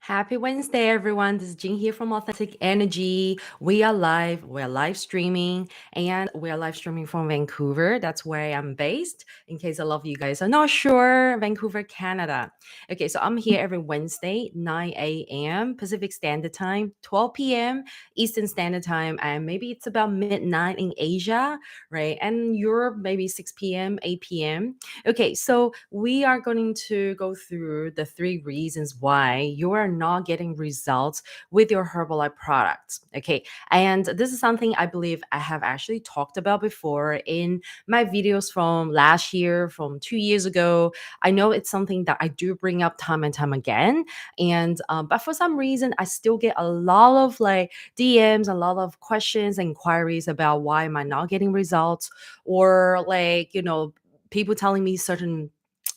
Happy Wednesday, everyone. This is Jing here from Authentic Energy. We are live. We're live streaming, and we are live streaming from Vancouver. That's where I'm based. In case a lot of you guys are not sure, Vancouver, Canada. Okay, so I'm here every Wednesday, 9 a.m. Pacific Standard Time, 12 p.m. Eastern Standard Time, and maybe it's about midnight in Asia, right? And Europe, maybe 6 p.m., 8 p.m. Okay, so we are going to go through the three reasons why you are not getting results with your Herbalife products. Okay, and this is something I believe I have actually talked about before in my videos from last year, from 2 years ago. I know it's something that I do bring up time and time again, and but for some reason, I still get a lot of like DMs, a lot of questions, inquiries about why am I not getting results, or like people telling me certain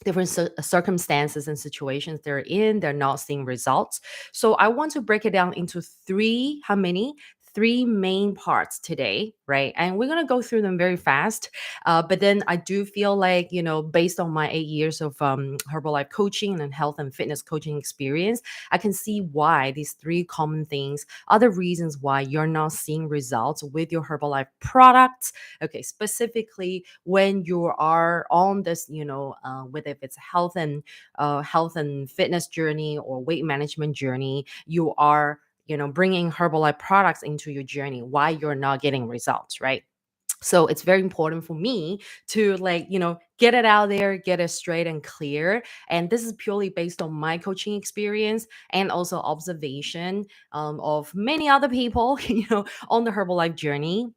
different circumstances and situations they're in, they're not seeing results. So I want to break it down into three, how many? Three main parts today, right? And we're gonna go through them very fast. But then I do feel like, based on my 8 years of Herbalife coaching and health and fitness coaching experience, I can see why these three common things are the reasons why you're not seeing results with your Herbalife products. Okay, specifically when you are on this, whether if it's health and fitness journey or weight management journey, you are bringing Herbalife products into your journey. Why you're not getting results, right? So it's very important for me to get it out there, get it straight and clear. And this is purely based on my coaching experience and also observation of many other people on the Herbalife journey.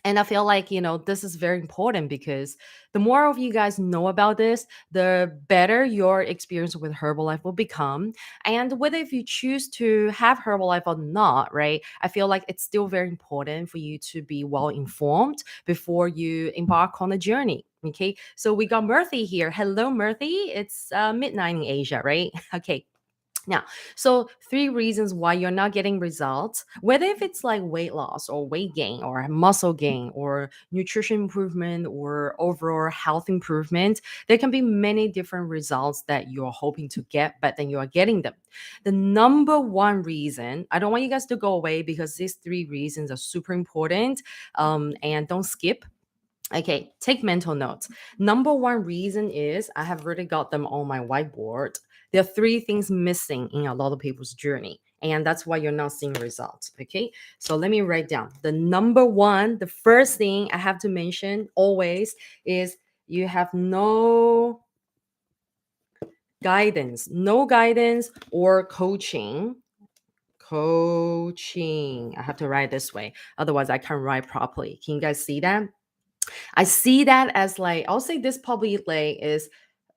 And I feel like, this is very important because the more of you guys know about this, the better your experience with Herbalife will become. And whether if you choose to have Herbalife or not, right? I feel like it's still very important for you to be well informed before you embark on a journey. Okay. So we got Murthy here. Hello, Murthy. It's midnight in Asia, right? Okay. Now, so three reasons why you're not getting results, whether if it's like weight loss or weight gain or muscle gain or nutrition improvement or overall health improvement, there can be many different results that you're hoping to get, but then you are getting them. The number one reason, I don't want you guys to go away because these three reasons are super important, and don't skip. Okay, take mental notes. Number one reason is I have already got them on my whiteboard. There are three things missing in a lot of people's journey, and that's why you're not seeing results. Okay, so let me write down the number one. The first thing I have to mention always is you have no guidance or coaching. Coaching. I have to write this way, otherwise, I can't write properly. Can you guys see that? I see that as like, I'll say this probably like is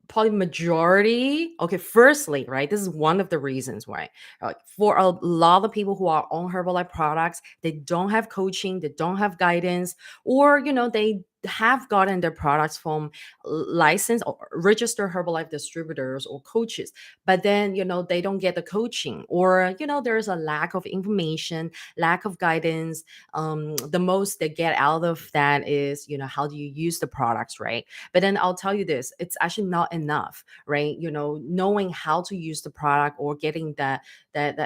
probably majority. Okay, firstly, right, this is one of the reasons why, like, for a lot of people who are on Herbalife products, they don't have coaching, they don't have guidance, or they have gotten their products from licensed or registered Herbalife distributors or coaches, but then they don't get the coaching, or there's a lack of information, lack of guidance. The most they get out of that is how do you use the products, right? But then I'll tell you this, it's actually not enough, right? Knowing how to use the product or getting that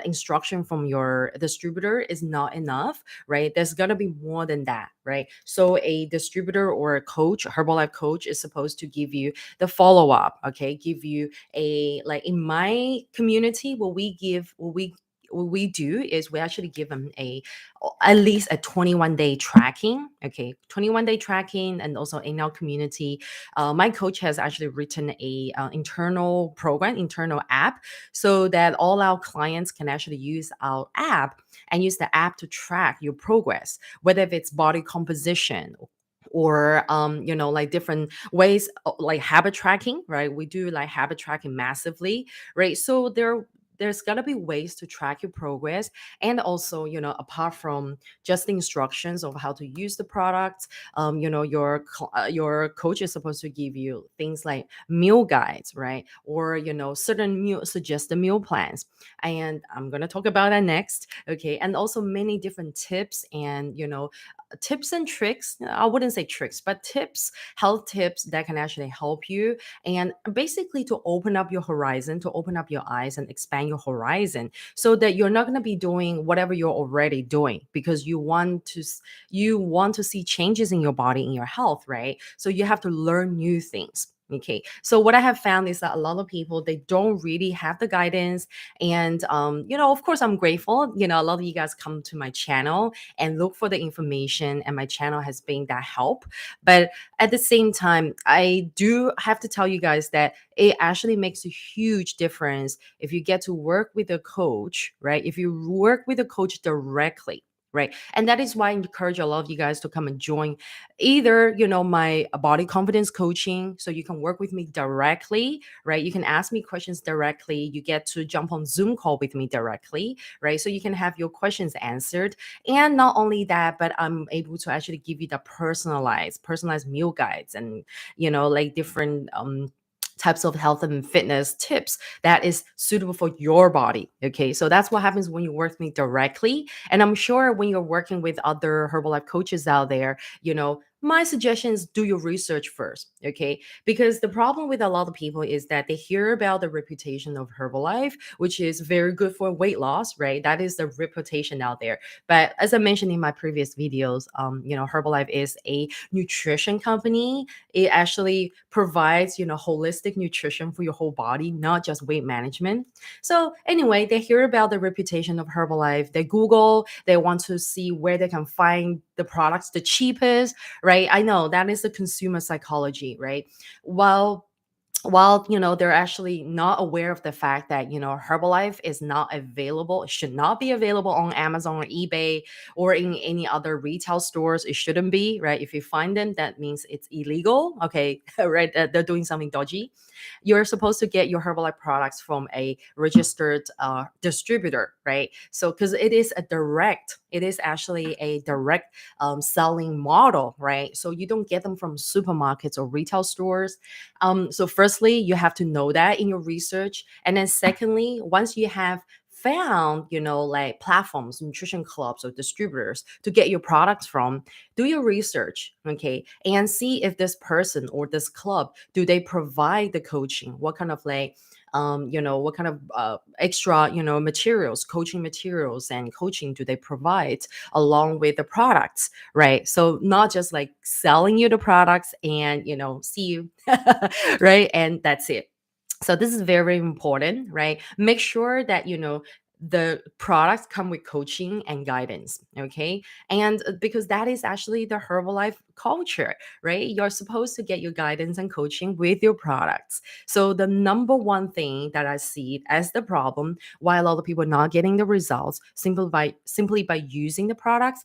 instruction from your distributor is not enough, right? There's gonna be more than that, right? So a distributor or a coach, a Herbalife coach, is supposed to give you the follow-up, okay? Give you a, like, in my community, what we do is we actually give them at least a 21-day tracking. Okay, 21-day tracking. And also in our community, my coach has actually written a internal program, internal app, so that all our clients can actually use our app and use the app to track your progress, whether if it's body composition or like different ways, like habit tracking, right? We do like habit tracking massively, right? So there's got to be ways to track your progress. And also, apart from just the instructions of how to use the products, your coach is supposed to give you things like meal guides, right? Or certain meal suggested meal plans. And I'm going to talk about that next. Okay, and also many different tips and tips and tricks. I wouldn't say tricks, but tips, health tips that can actually help you, and basically to open up your horizon, to open up your eyes and expand your horizon, so that you're not going to be doing whatever you're already doing, because you want to see changes in your body, in your health, right? So you have to learn new things. Okay, so what I have found is that a lot of people, they don't really have the guidance. And of course, I'm grateful, a lot of you guys come to my channel and look for the information, and my channel has been that help. But at the same time, I do have to tell you guys that it actually makes a huge difference if you get to work with a coach, right? If you work with a coach directly, right? And that is why I encourage a lot of you guys to come and join either, my body confidence coaching, so you can work with me directly, right? You can ask me questions directly. You get to jump on Zoom call with me directly, right? So you can have your questions answered. And not only that, but I'm able to actually give you the personalized meal guides, and like different types of health and fitness tips that is suitable for your body. Okay, so that's what happens when you work with me directly. And I'm sure when you're working with other Herbalife coaches out there, my suggestion is do your research first. Okay, because the problem with a lot of people is that they hear about the reputation of Herbalife, which is very good for weight loss, right? That is the reputation out there. But as I mentioned in my previous videos, Herbalife is a nutrition company. It actually provides, holistic nutrition for your whole body, not just weight management. So anyway, they hear about the reputation of Herbalife. They Google, they want to see where they can find the products the cheapest, right? I know that is the consumer psychology, right? While they're actually not aware of the fact that Herbalife is not available, it should not be available on Amazon or eBay or in any other retail stores. It shouldn't be, right? If you find them, that means it's illegal. Okay, right? They're doing something dodgy. You're supposed to get your Herbalife products from a registered distributor, right? So because it is actually a direct selling model, right? So you don't get them from supermarkets or retail stores. So firstly, you have to know that in your research. And then secondly, once you have found, like platforms, nutrition clubs or distributors to get your products from, do your research, okay? And see if this person or this club, do they provide the coaching? What kind of like what kind of extra, materials, coaching materials and coaching do they provide along with the products, right? So not just like selling you the products and, see you, right? And that's it. So this is very important, right? Make sure that the products come with coaching and guidance, okay? And because that is actually the Herbalife culture, right? You're supposed to get your guidance and coaching with your products. So the number one thing that I see as the problem why a lot of people are not getting the results simply by using the products,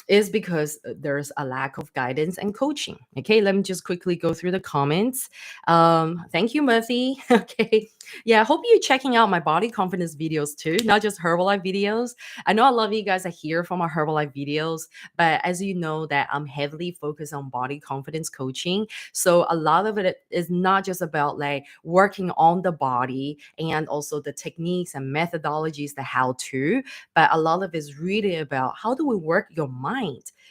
is because there's a lack of guidance and coaching. Okay, let me just quickly go through the comments. Thank you, Murphy. Okay, yeah, I hope you're checking out my body confidence videos too, not just Herbalife videos. I know a lot of you guys are here from our Herbalife videos, but as you know that I'm heavily focused on body confidence coaching. So a lot of it is not just about like working on the body and also the techniques and methodologies, the how to, but a lot of it is really about how do we work your mind?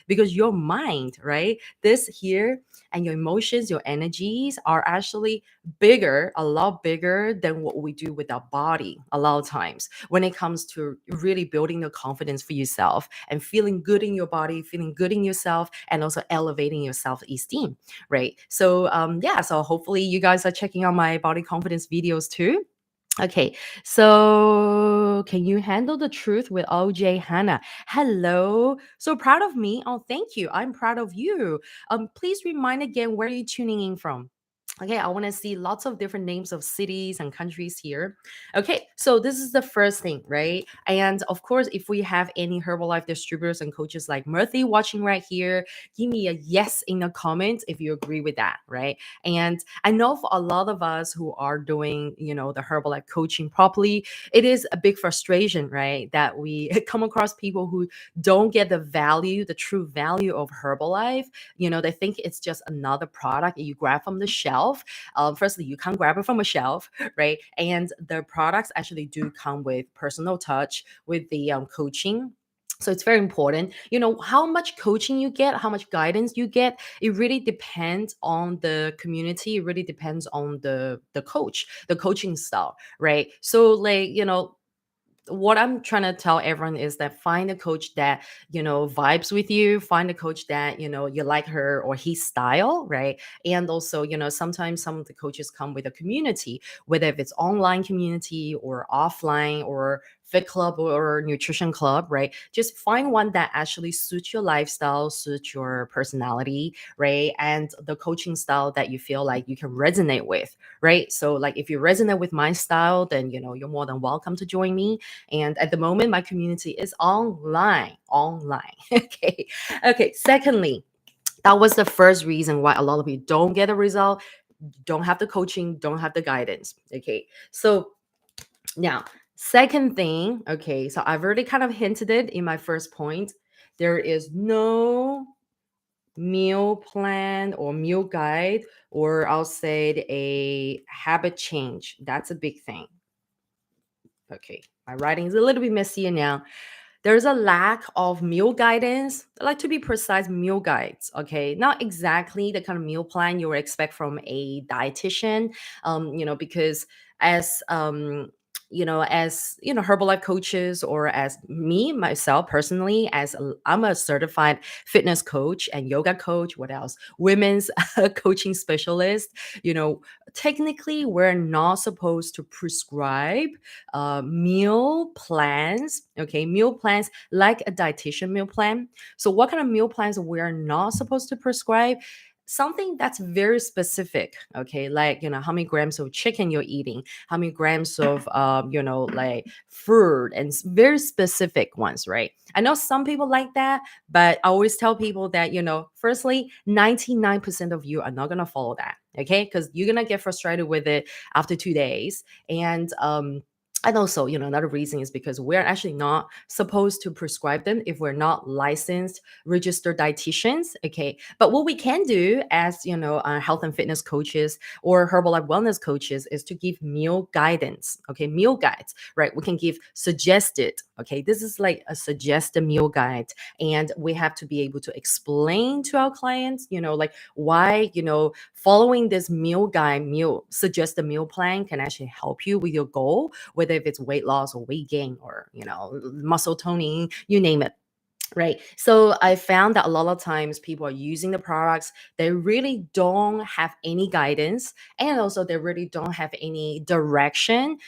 Because your mind, right? This here and your emotions, your energies are actually bigger, a lot bigger than what we do with our body a lot of times when it comes to really building the confidence for yourself and feeling good in your body, feeling good in yourself, and also elevating your self-esteem, right? So yeah, so hopefully you guys are checking out my body confidence videos too. Okay, so can you handle the truth with OJ Hannah? Hello. So proud of me. Oh, thank you. I'm proud of you. Please remind again where you're tuning in from. Okay, I want to see lots of different names of cities and countries here. Okay, so this is the first thing, right? And of course, if we have any Herbalife distributors and coaches like Murthy watching right here, give me a yes in the comments if you agree with that, right? And I know for a lot of us who are doing, the Herbalife coaching properly, it is a big frustration, right? That we come across people who don't get the value, the true value of Herbalife. They think it's just another product that you grab from the shelf. Firstly, you can't grab it from a shelf, right? And the products actually do come with personal touch, with the coaching. So it's very important. How much coaching you get, how much guidance you get, it really depends on the community. It really depends on the coach, the coaching style, right? So like, what I'm trying to tell everyone is that find a coach that, vibes with you, find a coach that, you like her or his style, right? And also, sometimes some of the coaches come with a community, whether if it's online community or offline or fit club or nutrition club, right? Just find one that actually suits your lifestyle, suits your personality, right? And the coaching style that you feel like you can resonate with, right? So like if you resonate with my style, then you're more than welcome to join me. And at the moment, my community is online. Online. Okay. Okay. Secondly, that was the first reason why a lot of you don't get a result, don't have the coaching, don't have the guidance. Okay. So now, second thing, okay, so I've already kind of hinted it in my first point. There is no meal plan or meal guide, or I'll say a habit change. That's a big thing. Okay, my writing is a little bit messier now. There's a lack of meal guidance. Like to be precise, meal guides. Okay, not exactly the kind of meal plan you would expect from a dietitian. Because as Herbalife coaches, or as me myself personally, I'm a certified fitness coach and yoga coach. What else? Women's coaching specialist. You know, technically, we're not supposed to prescribe meal plans. Okay, meal plans like a dietitian meal plan. So, what kind of meal plans we're not supposed to prescribe? Something that's very specific. Okay, like how many grams of chicken you're eating, how many grams of like fruit, and very specific ones, right? I know some people like that, but I always tell people that firstly, 99% of you are not gonna follow that. Okay, because you're gonna get frustrated with it after 2 days, and also, another reason is because we're actually not supposed to prescribe them if we're not licensed, registered dietitians. Okay. But what we can do as, health and fitness coaches or Herbalife wellness coaches is to give meal guidance. Okay. Meal guides, right? We can give suggested. Okay. This is like a suggested meal guide. And we have to be able to explain to our clients, like why, following this meal guide, suggested meal plan can actually help you with your goal, whether if it's weight loss or weight gain or muscle toning, you name it. Right. So I found that a lot of times people are using the products, they really don't have any guidance, and also they really don't have any direction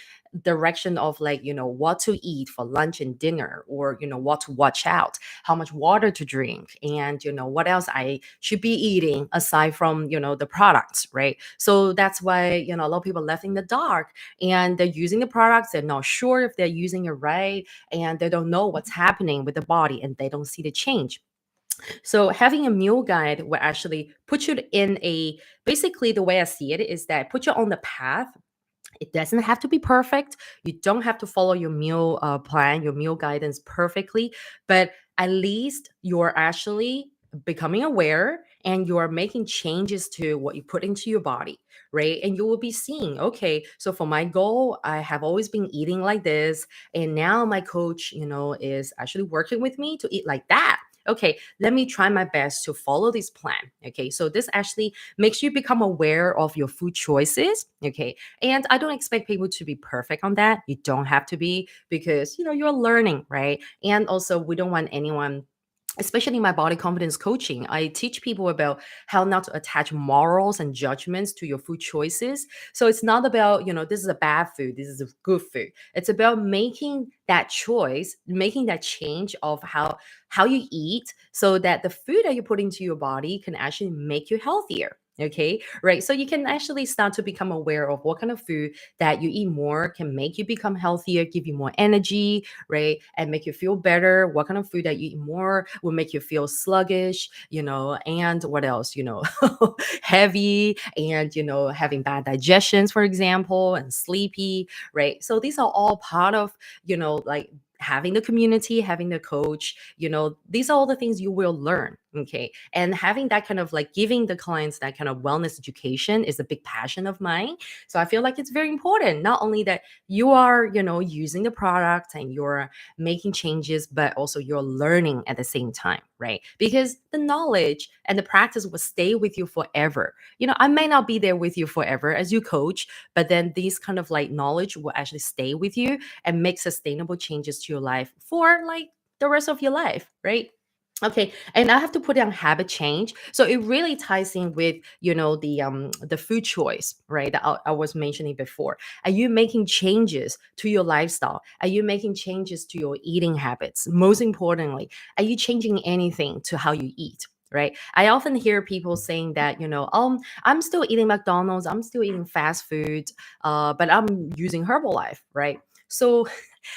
of like what to eat for lunch and dinner, or what to watch out, how much water to drink, and what else I should be eating aside from the products, right? So that's why a lot of people are left in the dark, and they're using the products, they're not sure if they're using it right, and they don't know what's happening with the body, and they don't see the change. So having a meal guide will actually put you in a, basically the way I see it is that put you on the path. It doesn't have to be perfect. You don't have to follow your meal plan, your meal guidance perfectly, but at least you're actually becoming aware and you're making changes to what you put into your body, right? And you will be seeing, okay, so for my goal, I have always been eating like this. And now my coach, is actually working with me to eat like that. Okay, let me try my best to follow this plan. Okay, so this actually makes you become aware of your food choices. Okay, and I don't expect people to be perfect on that. You don't have to be, because you're learning, right? And also we don't want anyone, especially my body confidence coaching, I teach people about how not to attach morals and judgments to your food choices. So it's not about, this is a bad food, this is a good food. It's about making that choice, making that change of how you eat, so that the food that you put into your body can actually make you healthier. Okay, right. So you can actually start to become aware of what kind of food that you eat more can make you become healthier, give you more energy, right? And make you feel better. What kind of food that you eat more will make you feel sluggish, and what else, heavy, and, having bad digestions, for example, and sleepy, right? So these are all part of, like having the community, having the coach, these are all the things you will learn. Okay. And having that kind of like giving the clients that kind of wellness education is a big passion of mine. So I feel like it's very important, not only that you are, using the product and you're making changes, but also you're learning at the same time, right? Because the knowledge and the practice will stay with you forever. I may not be there with you forever as you coach, but then these kind of like knowledge will actually stay with you and make sustainable changes to your life for like the rest of your life, right? Okay, and I have to put on habit change. So it really ties in with the food choice, right? That I was mentioning before. Are you making changes to your lifestyle? Are you making changes to your eating habits? Most importantly, are you changing anything to how you eat? Right. I often hear people saying that, I'm still eating McDonald's, I'm still eating fast food, but I'm using Herbalife, right? So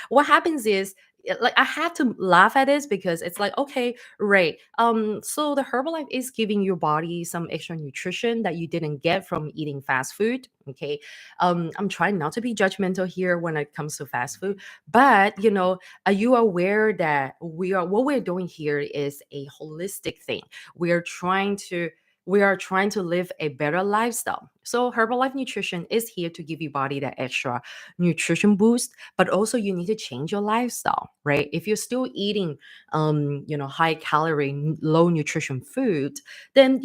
what happens is like I have to laugh at this because it's like, okay, right. So the Herbalife is giving your body some extra nutrition that you didn't get from eating fast food. Okay. I'm trying not to be judgmental here when it comes to fast food, but are you aware that what we're doing here is a holistic thing? We are trying to we are trying to live a better lifestyle. So Herbalife Nutrition is here to give your body that extra nutrition boost, but also you need to change your lifestyle, right? If you're still eating high calorie low nutrition food, then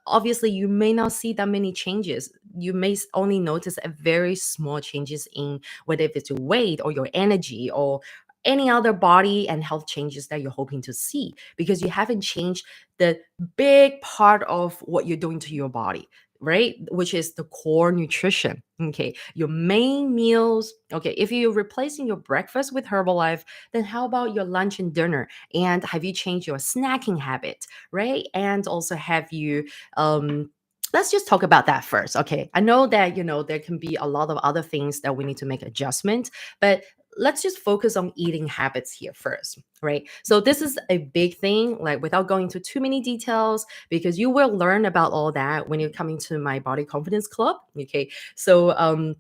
obviously you may not see that many changes. You may only notice a very small changes in whether if it's your weight or your energy or any other body and health changes that you're hoping to see, because you haven't changed the big part of what you're doing to your body, right? Which is the core nutrition. Okay. Your main meals. Okay. If you're replacing your breakfast with Herbalife, then how about your lunch and dinner? And have you changed your snacking habit? Right. And also have you, let's just talk about that first. Okay. I know that, there can be a lot of other things that we need to make adjustments, but let's just focus on eating habits here first, right? So this is a big thing, like without going into too many details, because you will learn about all that when you're coming to my body confidence club. Okay. So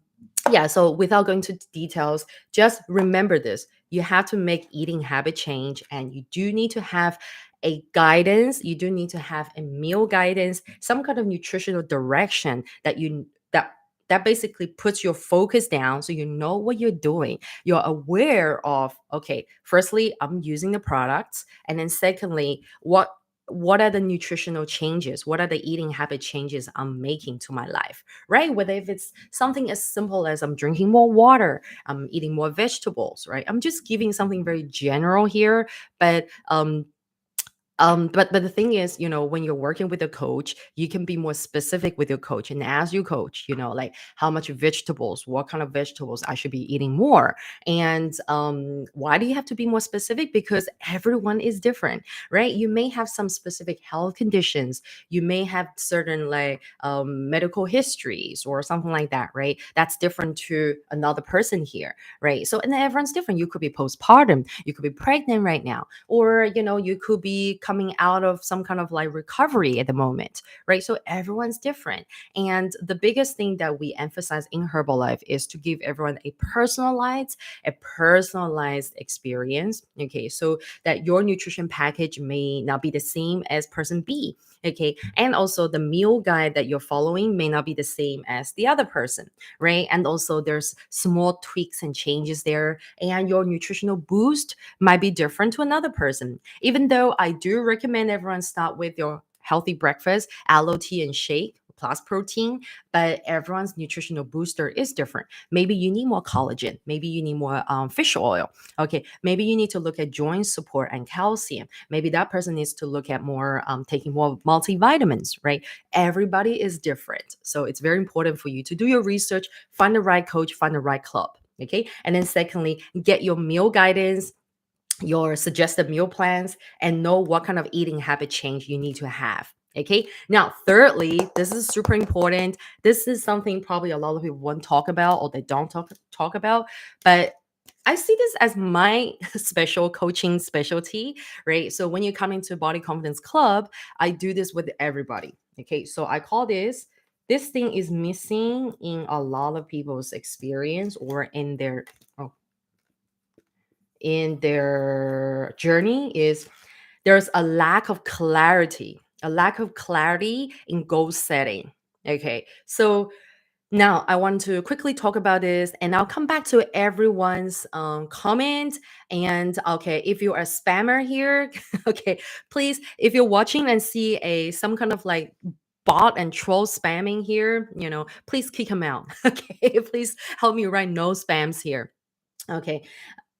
yeah, so without going to details, just remember this. You have to make eating habit change, and you do need to have a guidance. You do need to have a meal guidance, some kind of nutritional direction that basically puts your focus down so you know what you're doing. You're aware of, okay, firstly, I'm using the products, and then secondly, what are the nutritional changes? What are the eating habit changes I'm making to my life? Right? Whether if it's something as simple as I'm drinking more water, I'm eating more vegetables, right? I'm just giving something very general here, but but the thing is, when you're working with a coach, you can be more specific with your coach and ask your coach, like how much vegetables, what kind of vegetables I should be eating more. And why do you have to be more specific? Because everyone is different, right? You may have some specific health conditions. You may have certain like medical histories or something like that, right? That's different to another person here, right? So, and then everyone's different. You could be postpartum, you could be pregnant right now, or you could be coming out of some kind of like recovery at the moment, right? So everyone's different, and the biggest thing that we emphasize in Herbalife is to give everyone a personalized experience. Okay, so that your nutrition package may not be the same as person B. Okay, and also the meal guide that you're following may not be the same as the other person, right? And also there's small tweaks and changes there, and your nutritional boost might be different to another person. Even though I do recommend everyone start with your healthy breakfast, aloe tea and shake plus protein, but everyone's nutritional booster is different. Maybe you need more collagen. Maybe you need more fish oil. Okay, maybe you need to look at joint support and calcium. Maybe that person needs to look at more taking more multivitamins, right? Everybody is different. So it's very important for you to do your research, find the right coach, find the right club. Okay. And then secondly, get your meal guidance, your suggested meal plans, and know what kind of eating habit change you need to have. Okay. Now, thirdly, this is super important. This is something probably a lot of people won't talk about or they don't talk about, but I see this as my special coaching specialty, right? So when you come into Body Confidence Club, I do this with everybody. Okay. So I call this thing is missing in a lot of people's experience or in their journey is there's a lack of clarity in goal setting. Okay, so now I want to quickly talk about this, and I'll come back to everyone's comment. And okay, if you're a spammer here, okay, please, if you're watching and see a some kind of like bot and troll spamming here, please kick him out. Okay, please help me write no spams here. Okay,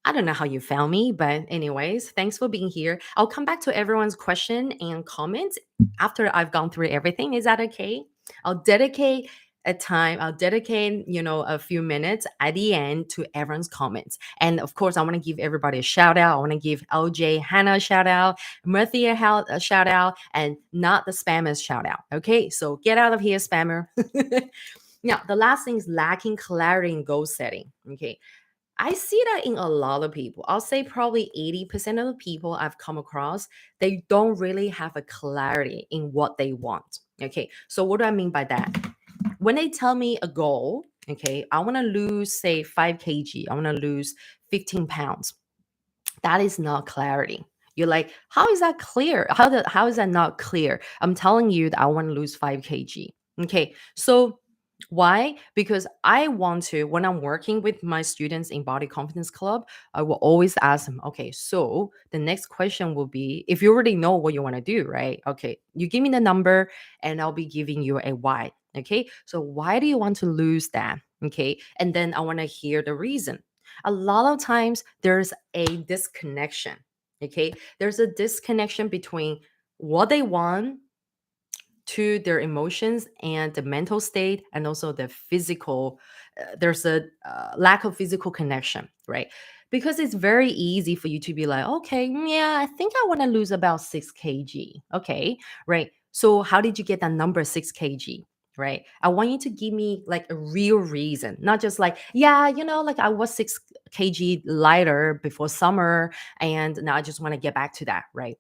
I don't know how you found me, but anyways, thanks for being here. I'll come back to everyone's question and comments after I've gone through everything. Is that okay? I'll dedicate I'll dedicate, a few minutes at the end to everyone's comments. And of course, I want to give everybody a shout out. I want to give LJ Hannah a shout out, Murthy a shout out, and not the spammers shout out. Okay, so get out of here, spammer. Now, the last thing is lacking clarity in goal setting. Okay, I see that in a lot of people. I'll say probably 80% of the people I've come across, they don't really have a clarity in what they want. Okay, so what do I mean by that? When they tell me a goal, okay, I want to lose, say, 5 kg, I want to lose 15 pounds. That is not clarity. You're like, how is that clear? How is that not clear? I'm telling you that I want to lose 5 kg. Okay, so why? Because I want to, when I'm working with my students in Body Confidence Club, I will always ask them, okay, so the next question will be, if you already know what you want to do, right? Okay, you give me the number and I'll be giving you a why. Okay, so why do you want to lose that? Okay, and then I want to hear the reason. A lot of times there's a disconnection. Okay, there's a disconnection between what they want to their emotions and the mental state, and also the physical. There's a lack of physical connection, right? Because it's very easy for you to be like, okay, yeah, I think I want to lose about 6 kg. Okay, right? So how did you get that number 6 kg? Right, I want you to give me like a real reason, not just like, yeah, like I was 6 kg lighter before summer and now I just want to get back to that, right?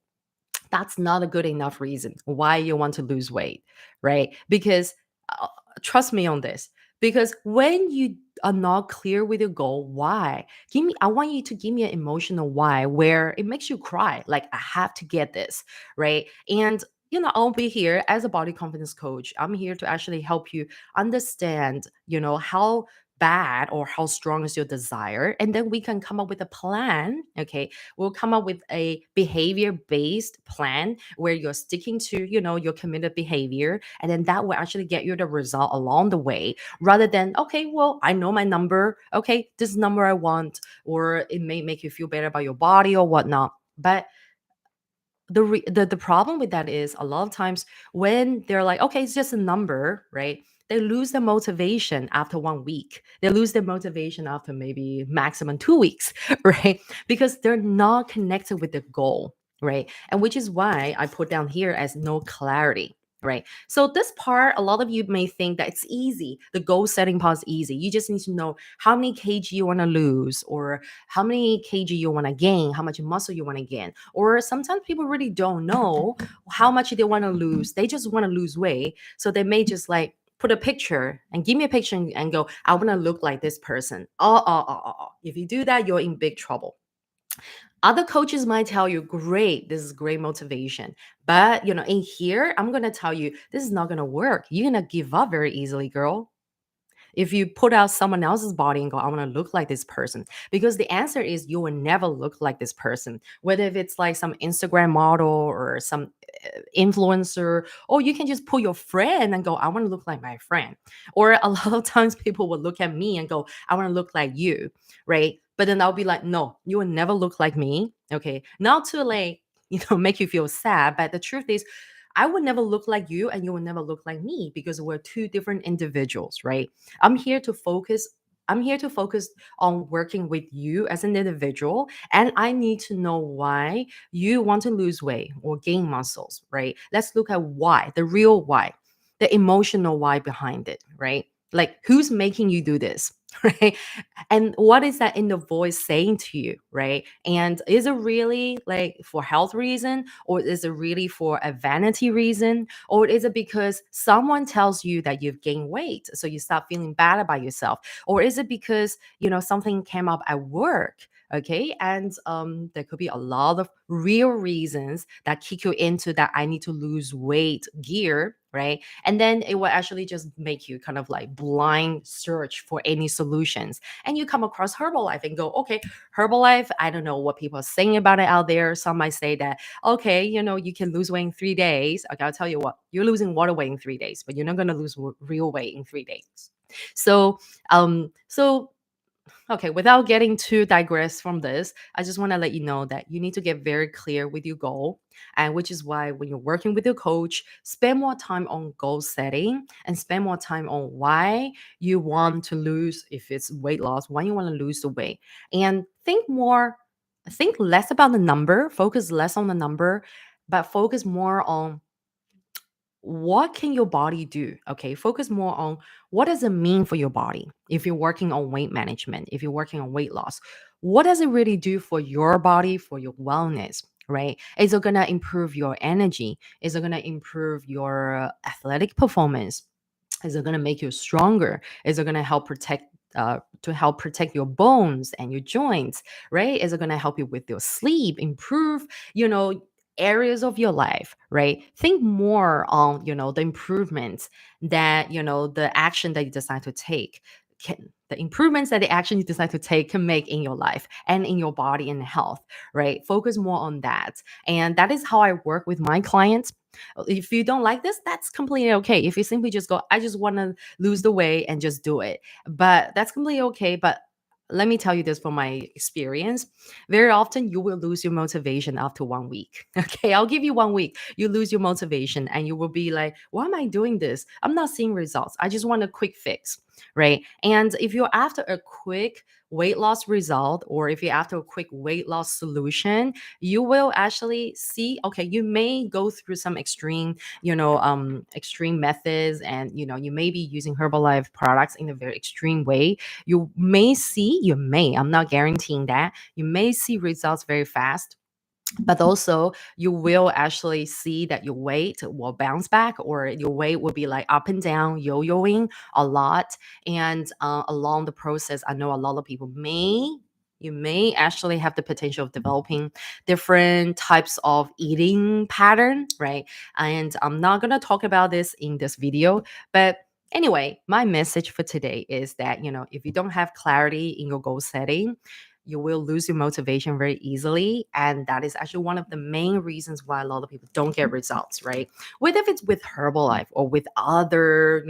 That's not a good enough reason why you want to lose weight, right? Because uh, trust me on this. Because when you are not clear with your goal, why? I want you to give me an emotional why where it makes you cry. Like, I have to get this, right? And I'll be here as a body confidence coach. I'm here to actually help you understand, how bad or how strong is your desire. And then we can come up with a plan. Okay, we'll come up with a behavior based plan where you're sticking to your committed behavior, and then that will actually get you the result along the way, rather than, okay, well, I know my number, okay, this number I want, or it may make you feel better about your body or whatnot. But the problem with that is, a lot of times when they're like, okay, it's just a number, right? They lose the motivation after 1 week. They lose their motivation after maybe maximum 2 weeks, right? Because they're not connected with the goal, right? And which is why I put down here as no clarity. Right. So this part, a lot of you may think that it's easy. The goal setting part is easy. You just need to know how many kg you want to lose, or how many kg you want to gain, how much muscle you want to gain. Or sometimes people really don't know how much they want to lose. They just want to lose weight. So they may just like put a picture and give me a picture and go, I want to look like this person. Oh. If you do that, you're in big trouble. Other coaches might tell you, great, this is great motivation. But, in here, I'm going to tell you, this is not going to work. You're going to give up very easily, girl, if you put out someone else's body and go, I want to look like this person. Because the answer is, you will never look like this person. Whether if it's like some Instagram model or some influencer, or you can just pull your friend and go, I want to look like my friend. Or a lot of times people will look at me and go, I want to look like you, right? But then I'll be like, no, you will never look like me. Okay, not to like make you feel sad, but the truth is, I would never look like you and you will never look like me, because we're two different individuals, right? I'm here to focus. I'm here to focus on working with you as an individual. And I need to know why you want to lose weight or gain muscles, right? Let's look at why, the real why, the emotional why behind it, right? Like, who's making you do this? right? And what is that inner voice saying to you, right? And is it really like for health reason, or is it really for a vanity reason, or is it because someone tells you that you've gained weight so you start feeling bad about yourself, or is it because something came up at work? Okay, and there could be a lot of real reasons that kick you into that I need to lose weight gear, right? And then it will actually just make you kind of like blind search for any solutions. And you come across Herbalife and go, okay, Herbalife, I don't know what people are saying about it out there. Some might say that, okay, you can lose weight in 3 days. Okay, I'll tell you what, you're losing water weight in 3 days, but you're not going to lose real weight in 3 days. So okay, without getting too digress from this, I just want to let you know that you need to get very clear with your goal. And which is why when you're working with your coach, spend more time on goal setting and spend more time on why you want to lose, if it's weight loss, why you want to lose the weight. And think less about the number, focus less on the number, but focus more on what can your body do. Okay, focus more on what does it mean for your body. If you're working on weight management, if you're working on weight loss, what does it really do for your body, for your wellness, right? Is it going to improve your energy? Is it going to improve your athletic performance? Is it going to make you stronger? Is it going to help protect your bones and your joints, right? Is it going to help you with your sleep, improve, you know, areas of your life, right? Think more on, the improvements that, the action that you decide to take the improvements that the action you decide to take can make in your life and in your body and health, right? Focus more on that. And that is how I work with my clients. If you don't like this, that's completely okay. If you simply just go, I just want to lose the weight and just do it. But that's completely okay. But let me tell you this from my experience. Very often you will lose your motivation after 1 week. Okay, I'll give you 1 week. You lose your motivation and you will be like, why am I doing this? I'm not seeing results. I just want a quick fix, right? And if you're after a quick weight loss result, or if you're after a quick weight loss solution, you will actually see, okay, you may go through some extreme methods, and you may be using Herbalife products in a very extreme way. I'm not guaranteeing that, you may see results very fast, but also you will actually see that your weight will bounce back, or your weight will be like up and down, yo-yoing a lot. And along the process, I know a lot of people you may actually have the potential of developing different types of eating pattern, right? And I'm not going to talk about this in this video, but anyway, my message for today is that, if you don't have clarity in your goal setting, you will lose your motivation very easily. And that is actually one of the main reasons why a lot of people don't get results, right? Whether if it's with Herbalife or with other,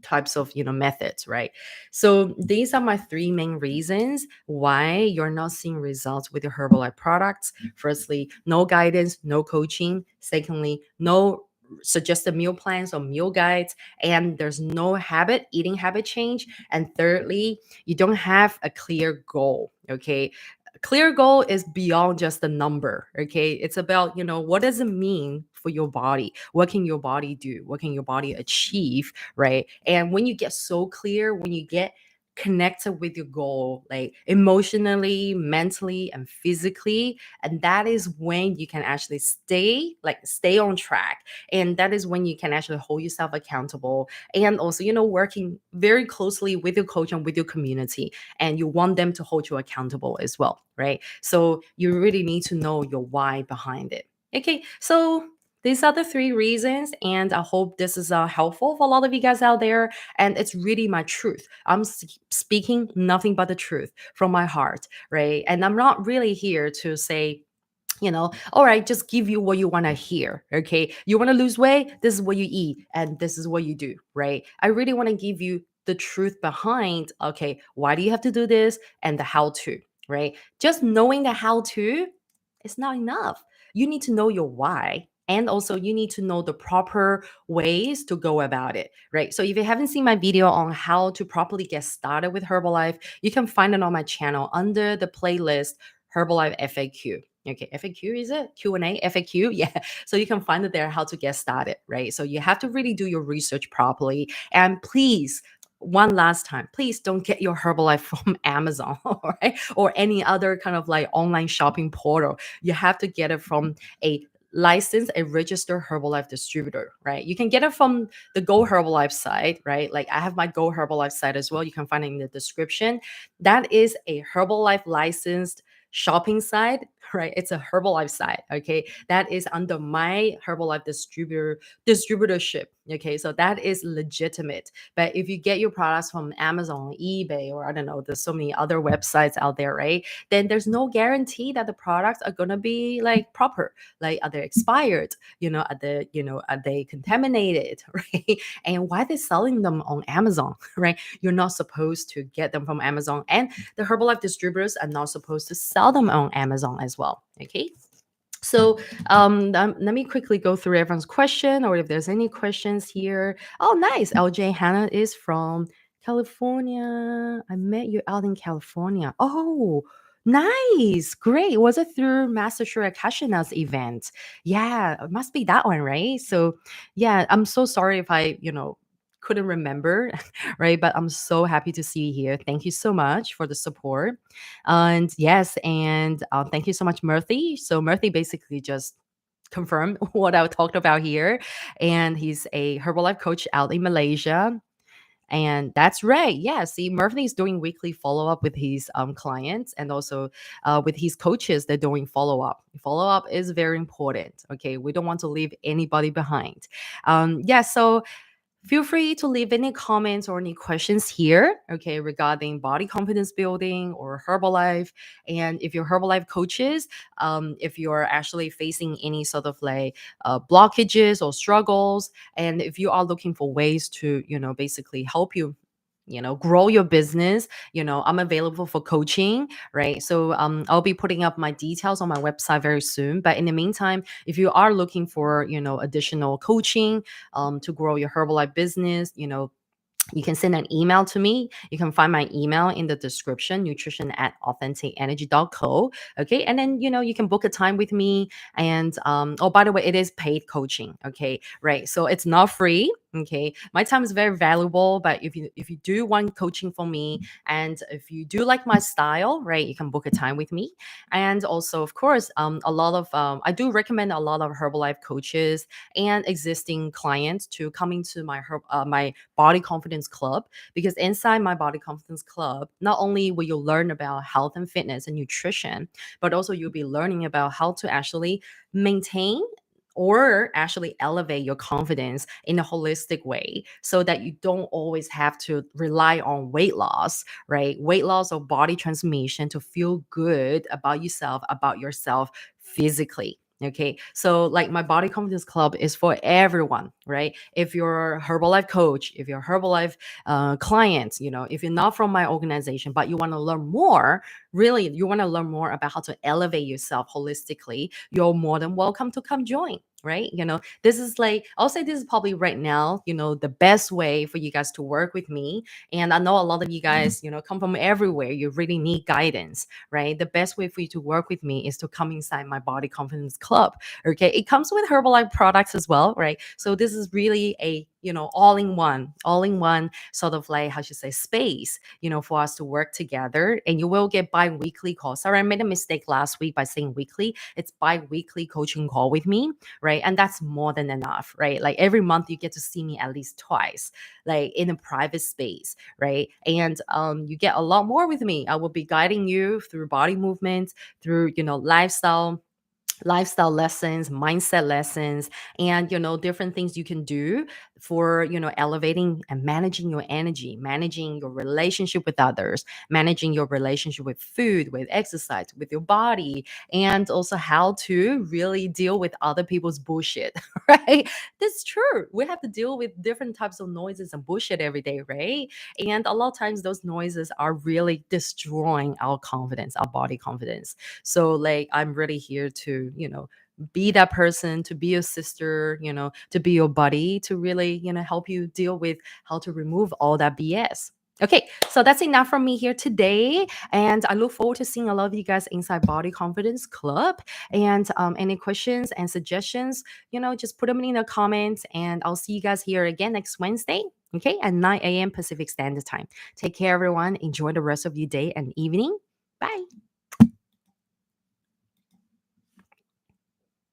types of methods, right? So these are my three main reasons why you're not seeing results with your Herbalife products. Firstly, no guidance, no coaching. Secondly, no suggested meal plans or meal guides, and there's no eating habit change. And thirdly, you don't have a clear goal. Okay, a clear goal is beyond just the number. Okay, it's about, what does it mean for your body? What can your body do? What can your body achieve, right? And when you get so clear, when you get connected with your goal, like emotionally, mentally, and physically, and that is when you can actually stay on track. And that is when you can actually hold yourself accountable, and also, working very closely with your coach and with your community, and you want them to hold you accountable as well, right? So you really need to know your why behind it. Okay, so these are the three reasons, and I hope this is helpful for a lot of you guys out there. And it's really my truth. I'm speaking nothing but the truth from my heart, right? And I'm not really here to say, all right, just give you what you want to hear. Okay, you want to lose weight, this is what you eat and this is what you do, right? I really want to give you the truth behind, okay, why do you have to do this, and the how to, right? Just knowing the how to is not enough. You need to know your why, and also you need to know the proper ways to go about it, right? So if you haven't seen my video on how to properly get started with Herbalife, you can find it on my channel under the playlist Herbalife FAQ. Okay, FAQ, is it? Q&A, FAQ? Yeah. So you can find it there, how to get started, right? So you have to really do your research properly. And please one last time, please don't get your Herbalife from Amazon, all right, or any other kind of like online shopping portal. You have to get it from a licensed, a registered Herbalife distributor, right? You can get it from the Go Herbalife site, right? Like I have my Go Herbalife site as well. You can find it in the description. That is a Herbalife licensed shopping site, right? It's a Herbalife site, okay? That is under my Herbalife distributorship, okay? So that is legitimate. But if you get your products from Amazon, eBay, or I don't know, there's so many other websites out there, right? Then there's no guarantee that the products are gonna be like proper. Like, are they expired? Are they contaminated? Right? And why they selling them on Amazon? Right? You're not supposed to get them from Amazon, and the Herbalife distributors are not supposed to sell them on Amazon as well. Okay. So let me quickly go through everyone's question, or if there's any questions here. Oh, nice. LJ Hannah is from California. I met you out in California. Oh, nice. Great. Was it through Master Shura Kashina's event? Yeah, it must be that one, right? So, yeah, I'm so sorry if I, couldn't remember, right? But I'm so happy to see you here. Thank you so much for the support. And yes, and thank you so much, Murthy. So Murthy basically just confirmed what I talked about here, and he's a Herbalife coach out in Malaysia. And that's right. Yeah. See, Murphy is doing weekly follow up with his clients, and also with his coaches. They're doing follow up. Follow up is very important. Okay. We don't want to leave anybody behind. Yeah. So feel free to leave any comments or any questions here, okay, regarding body confidence building or Herbalife. And if you're Herbalife coaches, if you're actually facing any sort of like blockages or struggles, and if you are looking for ways to, basically help you, grow your business, I'm available for coaching, right? So I'll be putting up my details on my website very soon. But in the meantime, if you are looking for, additional coaching to grow your Herbalife business, you can send an email to me. You can find my email in the description, nutrition@authenticenergy.co. Okay. And then, you can book a time with me. And, oh, by the way, it is paid coaching. Okay. Right. So it's not free. Okay. My time is very valuable, but if you do want coaching from me, and if you do like my style, right, you can book a time with me. And also, of course, a lot of, I do recommend a lot of Herbalife coaches and existing clients to come into my Body Confidence Club, because inside my Body Confidence Club, not only will you learn about health and fitness and nutrition, but also you'll be learning about how to actually maintain or actually elevate your confidence in a holistic way, so that you don't always have to rely on weight loss, right? Weight loss or body transformation to feel good about yourself physically. Okay. So, like, my Body Confidence Club is for everyone, right? If you're a Herbalife coach, if you're a Herbalife client, if you're not from my organization, but you want to learn more, really, you want to learn more about how to elevate yourself holistically, you're more than welcome to come join. Right. This is like, I'll say this is probably right now, the best way for you guys to work with me. And I know a lot of you guys, come from everywhere. You really need guidance, right? The best way for you to work with me is to come inside my Body Confidence Club. Okay. It comes with Herbalife products as well, right? So this is really a, all in one sort of like, how should I say, space, for us to work together. And you will get bi-weekly calls. Sorry, I made a mistake last week by saying weekly. It's bi-weekly coaching call with me, right? And that's more than enough, right? Like every month you get to see me at least twice, like in a private space, right? And you get a lot more with me. I will be guiding you through body movements, through, lifestyle lessons, mindset lessons, and different things you can do for elevating and managing your energy, managing your relationship with others, managing your relationship with food, with exercise, with your body, and also how to really deal with other people's bullshit. Right? That's true. We have to deal with different types of noises and bullshit every day, right? And a lot of times those noises are really destroying our confidence, our body confidence. So, like, I'm really here to, be that person, to be your sister, to be your buddy, to really, help you deal with how to remove all that BS. Okay, so that's enough from me here today. And I look forward to seeing a lot of you guys inside Body Confidence Club. And any questions and suggestions, just put them in the comments. And I'll see you guys here again next Wednesday. okay, at 9 a.m. Pacific Standard Time. Take care, everyone. Enjoy the rest of your day and evening. Bye.